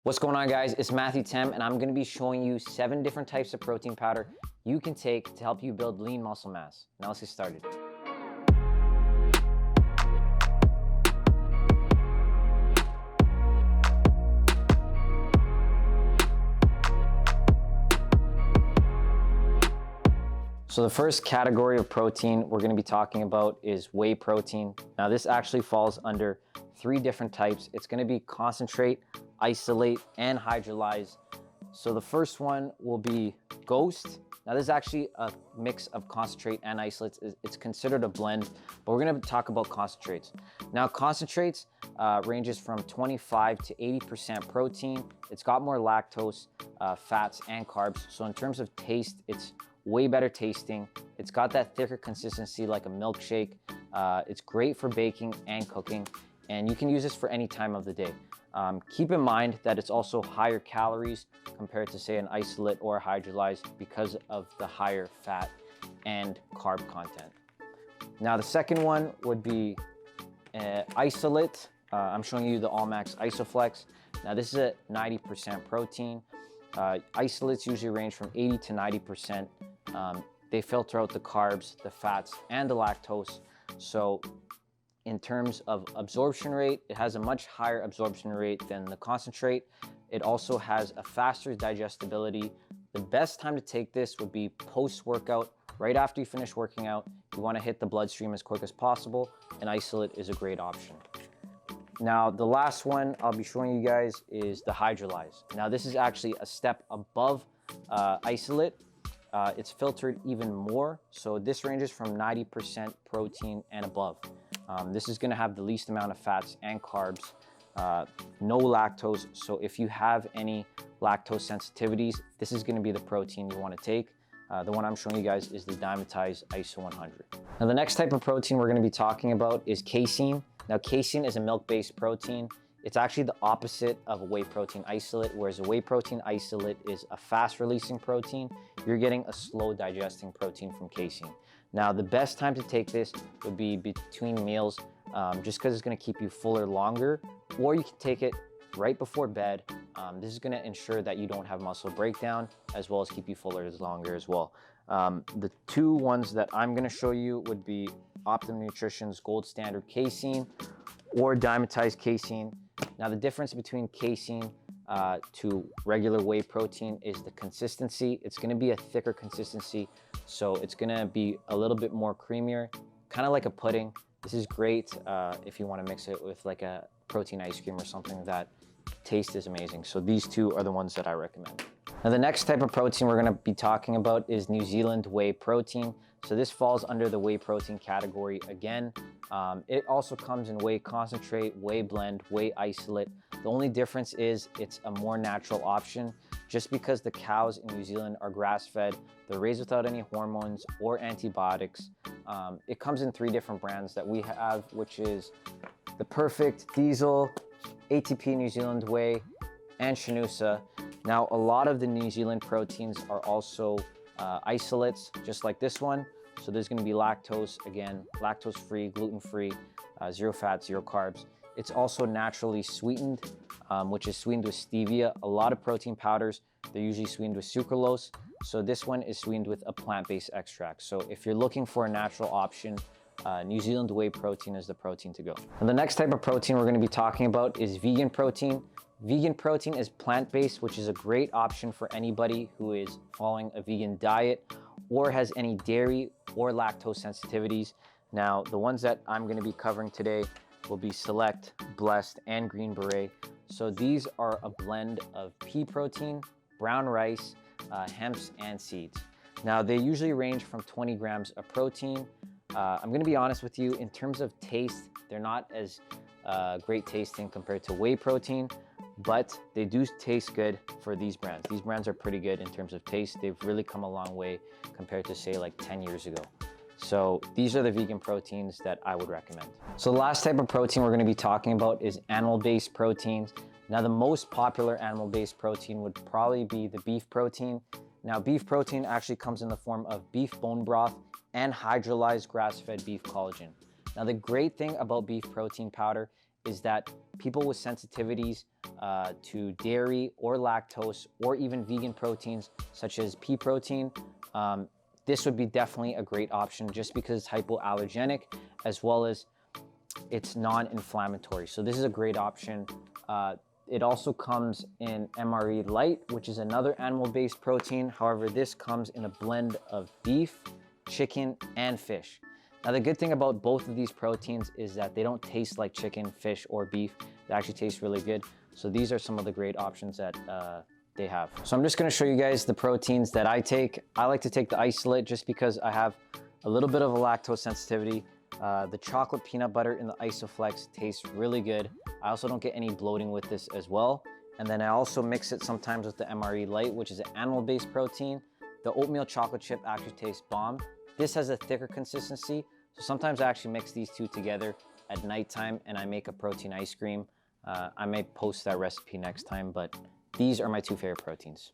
What's going on, guys? It's Matthew Tem, and I'm going to be showing you 7 different types of protein powder you can take to help you build lean muscle mass. Now let's get started. So the first category of protein we're going to be talking about is whey protein. Now this actually falls under 3 different types. It's going to be concentrate, isolate, and hydrolyzed. So the first one will be Ghost. Now this is actually a mix of concentrate and isolates. It's considered a blend, but we're going to talk about concentrates. Now concentrates ranges from 25 to 80% protein. It's got more lactose, fats, and carbs. So in terms of taste, it's way better tasting. It's got that thicker consistency like a milkshake. It's great for baking and cooking, and you can use this for any time of the day. Keep in mind that it's also higher calories compared to, say, an isolate or a hydrolyzed because of the higher fat and carb content. Now the second one would be isolate. I'm showing you the Allmax Isoflex. Now this is a 90% protein. Isolates usually range from 80 to 90%. They filter out the carbs, the fats, and the lactose. So in terms of absorption rate, it has a much higher absorption rate than the concentrate. It also has a faster digestibility. The best time to take this would be post-workout, right after you finish working out. You want to hit the bloodstream as quick as possible, and isolate is a great option. Now, the last one I'll be showing you guys is the hydrolyzed. Now, this is actually a step above isolate. It's filtered even more, so this ranges from 90% protein and above. This is going to have the least amount of fats and carbs, no lactose. So if you have any lactose sensitivities, this is going to be the protein you want to take. The one I'm showing you guys is the dimetized ISO 100. Now, the next type of protein we're going to be talking about is casein. Now, casein is a milk-based protein. It's actually the opposite of a whey protein isolate, whereas a whey protein isolate is a fast-releasing protein. You're getting a slow-digesting protein from casein. Now, the best time to take this would be between meals, just because it's going to keep you fuller longer, or you can take it right before bed. This is going to ensure that you don't have muscle breakdown, as well as keep you fuller longer as well. The 2 ones that I'm going to show you would be Optimum Nutrition's Gold Standard Casein or Dimetized Casein. Now, the difference between casein to regular whey protein is the consistency. It's going to be a thicker consistency, so it's going to be a little bit more creamier, kind of like a pudding. This is great if you want to mix it with like a protein ice cream or something. That taste is amazing. So these 2 are the ones that I recommend. Now, the next type of protein we're going to be talking about is New Zealand Whey protein. So this falls under the whey protein category again. It also comes in whey concentrate, whey blend, whey isolate. The only difference is it's a more natural option. Just because the cows in New Zealand are grass-fed, they're raised without any hormones or antibiotics. It comes in 3 different brands that we have, which is the Perfect, Diesel, ATP New Zealand Whey, and Shinusa. Now, a lot of the New Zealand proteins are also isolates, just like this one. So there's going to be lactose, again, lactose-free, gluten-free, 0 fat, 0 carbs. It's also naturally sweetened, which is sweetened with stevia. A lot of protein powders, they're usually sweetened with sucralose. So this one is sweetened with a plant-based extract. So if you're looking for a natural option, New Zealand whey protein is the protein to go. And the next type of protein we're going to be talking about is vegan protein. Vegan protein is plant-based, which is a great option for anybody who is following a vegan diet or has any dairy or lactose sensitivities. Now, the ones that I'm going to be covering today will be Select, Blessed, and Green Beret. So these are a blend of pea protein, brown rice, hemps, and seeds. Now, they usually range from 20 grams of protein. I'm going to be honest with you, in terms of taste, they're not as great tasting compared to whey protein, but they do taste good for these brands. These brands are pretty good in terms of taste. They've really come a long way compared to, say, like 10 years ago. So these are the vegan proteins that I would recommend. So the last type of protein we're going to be talking about is animal-based proteins. Now, the most popular animal-based protein would probably be the beef protein. Now, beef protein actually comes in the form of beef bone broth and hydrolyzed grass-fed beef collagen. Now, the great thing about beef protein powder is that people with sensitivities to dairy or lactose or even vegan proteins such as pea protein, this would be definitely a great option just because it's hypoallergenic as well as it's non-inflammatory. So this is a great option. It also comes in MRE Light, which is another animal-based protein. However, this comes in a blend of beef, chicken, and fish. Now, the good thing about both of these proteins is that they don't taste like chicken, fish, or beef. They actually taste really good. So these are some of the great options that they have. So I'm just gonna show you guys the proteins that I take. I like to take the Isolate just because I have a little bit of a lactose sensitivity. The chocolate peanut butter in the Isoflex tastes really good. I also don't get any bloating with this as well. And then I also mix it sometimes with the MRE Light, which is an animal-based protein. The oatmeal chocolate chip actually tastes bomb. This has a thicker consistency. So sometimes I actually mix these two together at nighttime and I make a protein ice cream. I may post that recipe next time, but these are my two favorite proteins.